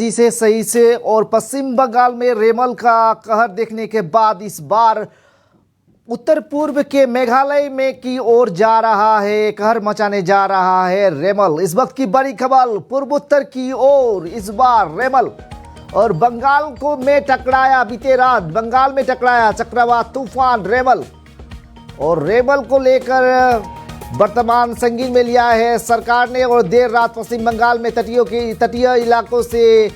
जी से सही से। और पश्चिम बंगाल में रेमल का कहर देखने के बाद इस बार उत्तर पूर्व के मेघालय में की ओर जा रहा है, कहर मचाने जा रहा है रेमल। इस वक्त की बड़ी खबर पूर्वोत्तर की ओर, इस बार रेमल और बंगाल को में टकराया। बीते रात बंगाल में टकराया चक्रवात तूफान रेमल, और रेमल को लेकर वर्तमान संज्ञान में लिया है सरकार ने। और देर रात पश्चिम बंगाल में तटीय इलाकों से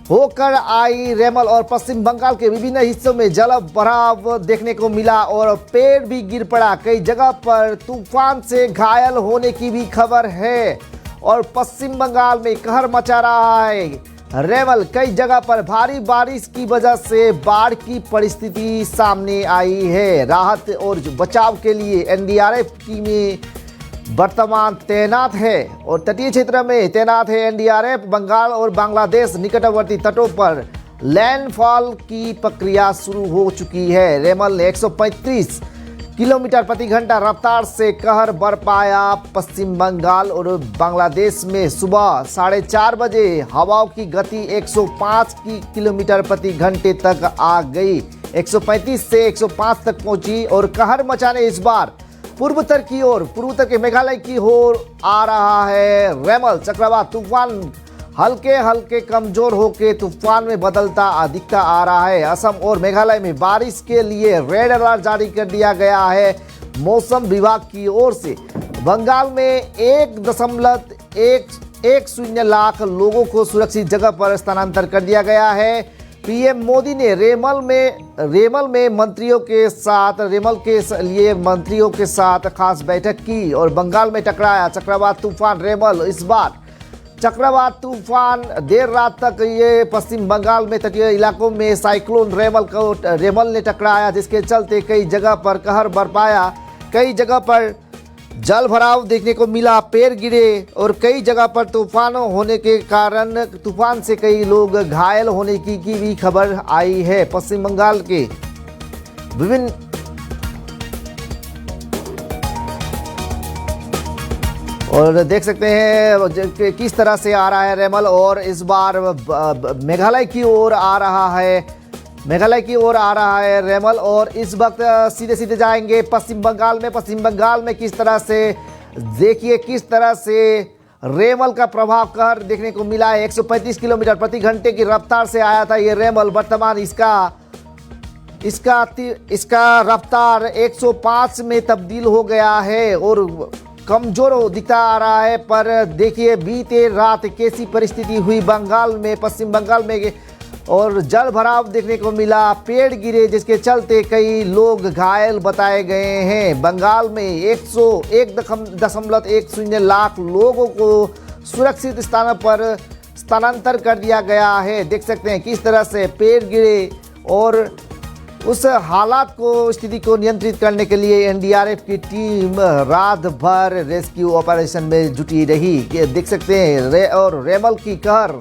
होकर आई रेमल और पश्चिम बंगाल के विभिन्न हिस्सों में जल भराव देखने को मिला और पेड़ भी गिर पड़ा। कई जगह पर तूफान से घायल होने की भी खबर है और पश्चिम बंगाल में कहर मचा रहा है रेमल। कई जगह पर भारी बारिश की वजह से बाढ़ की परिस्थिति सामने आई है। राहत और बचाव के लिए एनडीआरएफ टीमें वर्तमान तैनात है और तटीय क्षेत्र में तैनात है एनडीआरएफ। बंगाल और बांग्लादेश निकटवर्ती तटों पर लैंडफॉल की प्रक्रिया शुरू हो चुकी है। रेमल ने 135 किलोमीटर प्रति घंटा रफ्तार से कहर बरपाया पश्चिम बंगाल और बांग्लादेश में। सुबह 4:30 बजे हवाओं की गति 105 किलोमीटर प्रति घंटे तक आ गई, 135 से 105 तक पहुंची। और कहर मचाने इस बार पूर्वोत्तर की ओर, पूर्वोत्तर के मेघालय की ओर आ रहा है रेमल। चक्रवात तूफान हल्के हल्के कमजोर होकर तूफान में बदलता दिखता आ रहा है। असम और मेघालय में बारिश के लिए रेड अलर्ट जारी कर दिया गया है मौसम विभाग की ओर से। बंगाल में 1.10 लाख लोगों को सुरक्षित जगह पर स्थानांतरित कर दिया गया है। पीएम मोदी ने रेमल में मंत्रियों के साथ खास बैठक की और बंगाल में टकराया चक्रवात तूफान रेमल। इस बार चक्रवात तूफान देर रात तक ये पश्चिम बंगाल में तटीय इलाकों में साइक्लोन रेमल ने टकराया, जिसके चलते कई जगह पर कहर बरपाया। कई जगह पर जल भराव देखने को मिला, पेड़ गिरे और कई जगह पर तूफान होने के कारण तूफान से कई लोग घायल होने की भी खबर आई है। पश्चिम बंगाल के विभिन्न और देख सकते हैं किस तरह से आ रहा है रेमल। और इस बार मेघालय की ओर आ रहा है रेमल। और इस वक्त सीधे जाएंगे पश्चिम बंगाल में किस तरह से, देखिए किस तरह से रेमल का प्रभाव कहर देखने को मिला है। 135 किलोमीटर प्रति घंटे की रफ्तार से आया था ये रेमल। वर्तमान इसका रफ्तार 105 में तब्दील हो गया है और कमजोर दिखता आ रहा है। पर देखिए बीते रात कैसी परिस्थिति हुई पश्चिम बंगाल में और जल भराव देखने को मिला, पेड़ गिरे, जिसके चलते कई लोग घायल बताए गए हैं। बंगाल में 1.10 लाख लोगों को सुरक्षित स्थानों पर स्थानांतरित कर दिया गया है। देख सकते हैं किस तरह से पेड़ गिरे और उस हालात को, स्थिति को नियंत्रित करने के लिए एनडीआरएफ की टीम रात भर रेस्क्यू ऑपरेशन में जुटी रही। देख सकते हैं और रेमल की कहर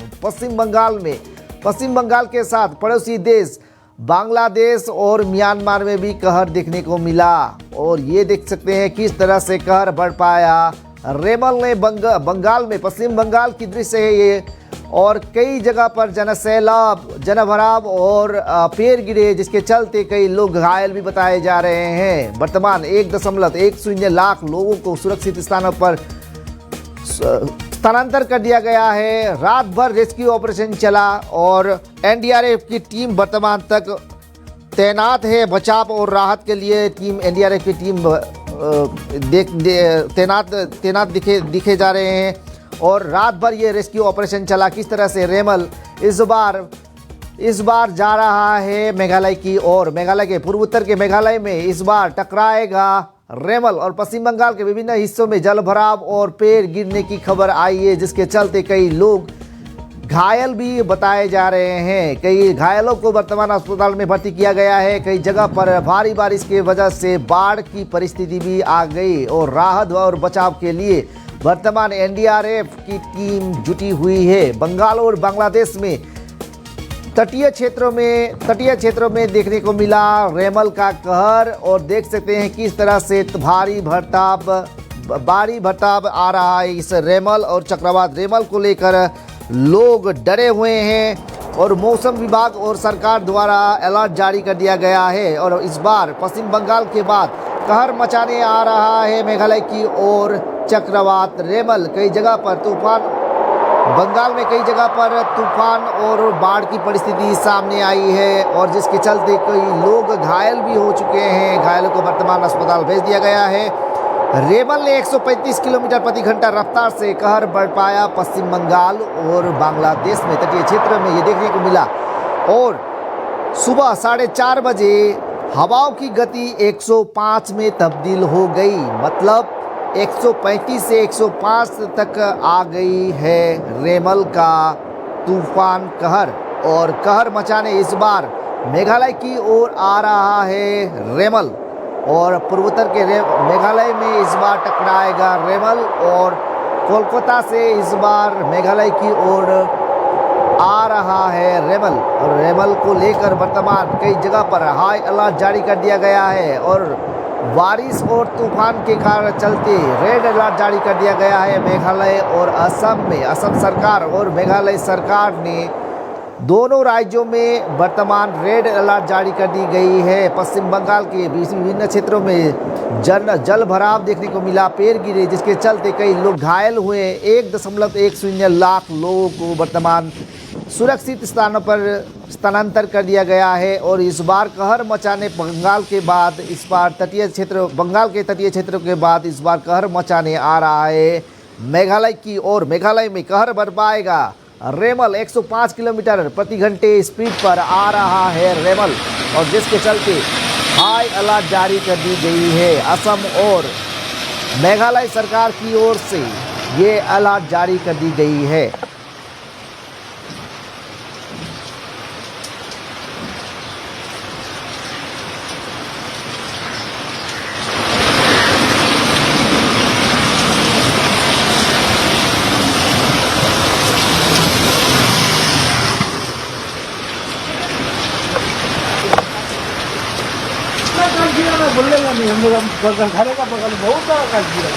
पश्चिम बंगाल के साथ पड़ोसी देश बांग्लादेश और म्यांमार में भी कहर देखने को मिला। और ये देख सकते हैं किस तरह से कहर बढ़ पाया रेमल ने बंगाल में। पश्चिम बंगाल की दृश्य है ये। और कई जगह पर जनभराव और पेड़ गिरे, जिसके चलते कई लोग घायल भी बताए जा रहे हैं। वर्तमान 1.10 लाख लोगों को सुरक्षित स्थानों पर स्थानांतरित कर दिया गया है। रात भर रेस्क्यू ऑपरेशन चला और एनडीआरएफ की टीम वर्तमान तक तैनात है। बचाव और राहत के लिए एनडीआरएफ की टीम तैनात दिखे जा रहे हैं और रात भर ये रेस्क्यू ऑपरेशन चला। किस तरह से रेमल इस बार जा रहा है मेघालय की ओर। मेघालय के पूर्वोत्तर के मेघालय में इस बार टकराएगा रेमल और पश्चिम बंगाल के विभिन्न हिस्सों में जल भराव और पेड़ गिरने की खबर आई है, जिसके चलते कई लोग घायल भी बताए जा रहे हैं। कई घायलों को वर्तमान अस्पताल में भर्ती किया गया है। कई जगह पर भारी बारिश की वजह से बाढ़ की परिस्थिति भी आ गई और राहत और बचाव के लिए वर्तमान एनडीआरएफ की टीम जुटी हुई है। बंगाल और बांग्लादेश में तटीय क्षेत्रों में देखने को मिला रेमल का कहर। और देख सकते हैं किस तरह से भारी बर्ताव आ रहा है इस रेमल और चक्रवात रेमल को लेकर लोग डरे हुए हैं और मौसम विभाग और सरकार द्वारा अलर्ट जारी कर दिया गया है। और इस बार पश्चिम बंगाल के बाद कहर मचाने आ रहा है मेघालय की ओर चक्रवात रेमल। कई जगह पर तूफान, बंगाल में कई जगह पर तूफान और बाढ़ की परिस्थिति सामने आई है और जिसके चलते कई लोग घायल भी हो चुके हैं। घायलों को वर्तमान अस्पताल भेज दिया गया है। रेमल ने 135 किलोमीटर प्रति घंटा रफ्तार से कहर बरपाया पश्चिम बंगाल और बांग्लादेश में तटीय क्षेत्र में ये देखने को मिला। और सुबह 4:30 बजे हवाओं की गति 105 में तब्दील हो गई, मतलब 135 से 105 तक आ गई है रेमल का तूफान कहर। और कहर मचाने इस बार मेघालय की ओर आ रहा है रेमल और पूर्वोत्तर के मेघालय में इस बार टकराएगा रेमल और कोलकाता से इस बार मेघालय की ओर आ रहा है रेमल। और रेमल को लेकर वर्तमान कई जगह पर हाई अलर्ट जारी कर दिया गया है और बारिश और तूफान के कारण चलते रेड अलर्ट जारी कर दिया गया है मेघालय और असम में। असम सरकार और मेघालय सरकार ने दोनों राज्यों में वर्तमान रेड अलर्ट जारी कर दी गई है। पश्चिम बंगाल के विभिन्न क्षेत्रों में जल भराव देखने को मिला, पेड़ गिरे जिसके चलते कई लोग घायल हुए। 1.10 लाख लोगों को वर्तमान सुरक्षित स्थानों पर स्थानांतर कर दिया गया है। और इस बार कहर मचाने बंगाल के बाद इस बार बंगाल के तटीय क्षेत्रों के बाद इस बार कहर मचाने आ रहा है मेघालय की ओर। मेघालय में कहर बरपाएगा रेमल। 105 किलोमीटर प्रति घंटे स्पीड पर आ रहा है रेमल और जिसके चलते हाई अलर्ट जारी कर दी गई है। असम और मेघालय सरकार की ओर से ये अलर्ट जारी कर दी गई है। बोलेगा नहीं, हम लोग घरे का बगल बहुत बड़ा काट दिया।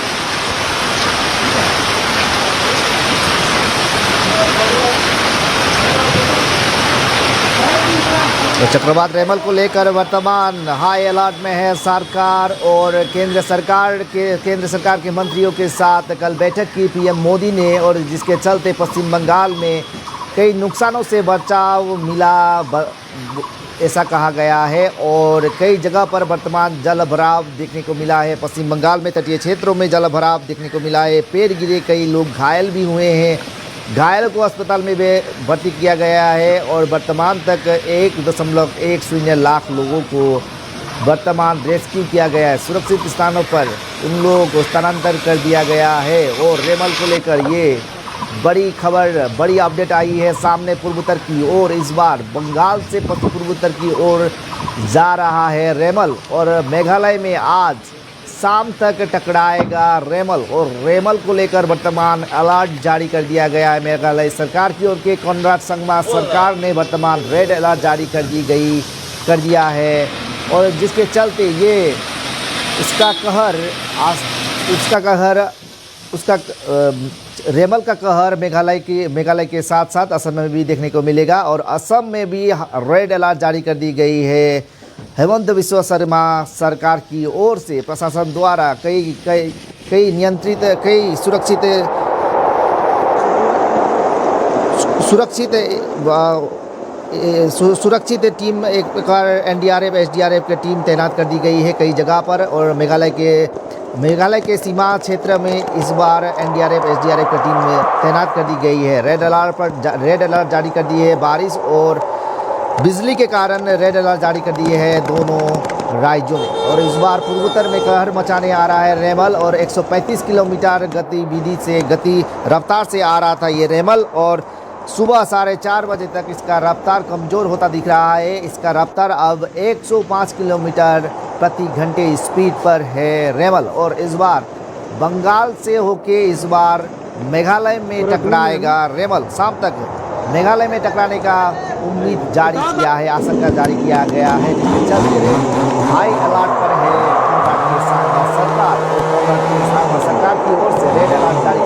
तो चक्रवात रेमल को लेकर वर्तमान हाई अलर्ट में है सरकार और केंद्र सरकार के मंत्रियों के साथ कल बैठक की पीएम मोदी ने और जिसके चलते पश्चिम बंगाल में कई नुकसानों से बचाव मिला ऐसा कहा गया है। और कई जगह पर वर्तमान जल भराव देखने को मिला है। पश्चिम बंगाल में तटीय क्षेत्रों में जल भराव देखने को मिला है, पेड़ गिरे, कई लोग घायल भी हुए हैं। घायलों को अस्पताल में भर्ती किया गया है और वर्तमान तक 1.10 लाख लोगों को वर्तमान रेस्क्यू किया गया है। सुरक्षित स्थानों पर उन लोगों को स्थानांतरित कर दिया गया है। और रेमल को लेकर ये बड़ी खबर, बड़ी अपडेट आई है सामने पूर्वोत्तर की ओर। इस बार बंगाल से पश्चिम पूर्वोत्तर की ओर जा रहा है रेमल और मेघालय में आज शाम तक टकराएगा रेमल। और रेमल को लेकर वर्तमान अलर्ट जारी कर दिया गया है मेघालय सरकार की ओर के। कॉनराड संगमा सरकार ने वर्तमान रेड अलर्ट जारी कर दिया है और जिसके चलते ये रेमल का कहर मेघालय के साथ साथ असम में भी देखने को मिलेगा। और असम में भी रेड अलर्ट जारी कर दी गई है हेमंत बिस्वा शर्मा सरकार की ओर से। प्रशासन द्वारा कई नियंत्रित, कई सुरक्षित टीम, एक प्रकार एनडीआरएफ एसडीआरएफ की टीम तैनात कर दी गई है कई जगह पर। और मेघालय के सीमा क्षेत्र में इस बार एनडीआरएफ एसडीआरएफ की टीम में तैनात कर दी गई है। रेड अलर्ट जारी कर दी है। बारिश और बिजली के कारण रेड अलर्ट जारी कर दिए हैं दोनों राज्यों में। और इस बार पूर्वोत्तर में कहर मचाने आ रहा है रेमल और 135 किलोमीटर रफ्तार से आ रहा था ये रेमल और सुबह 4:30 बजे तक इसका रफ्तार कमज़ोर होता दिख रहा है। इसका रफ्तार अब 105 किलोमीटर प्रति घंटे स्पीड पर है रेमल। और इस बार बंगाल से होके इस बार मेघालय में टकराएगा रेमल। शाम तक मेघालय में टकराने का उम्मीद जारी किया है, आशंका जारी किया गया है, जिसके चलते हाई अलर्ट पर है सरकार की ओर से रेड अलर्ट जारी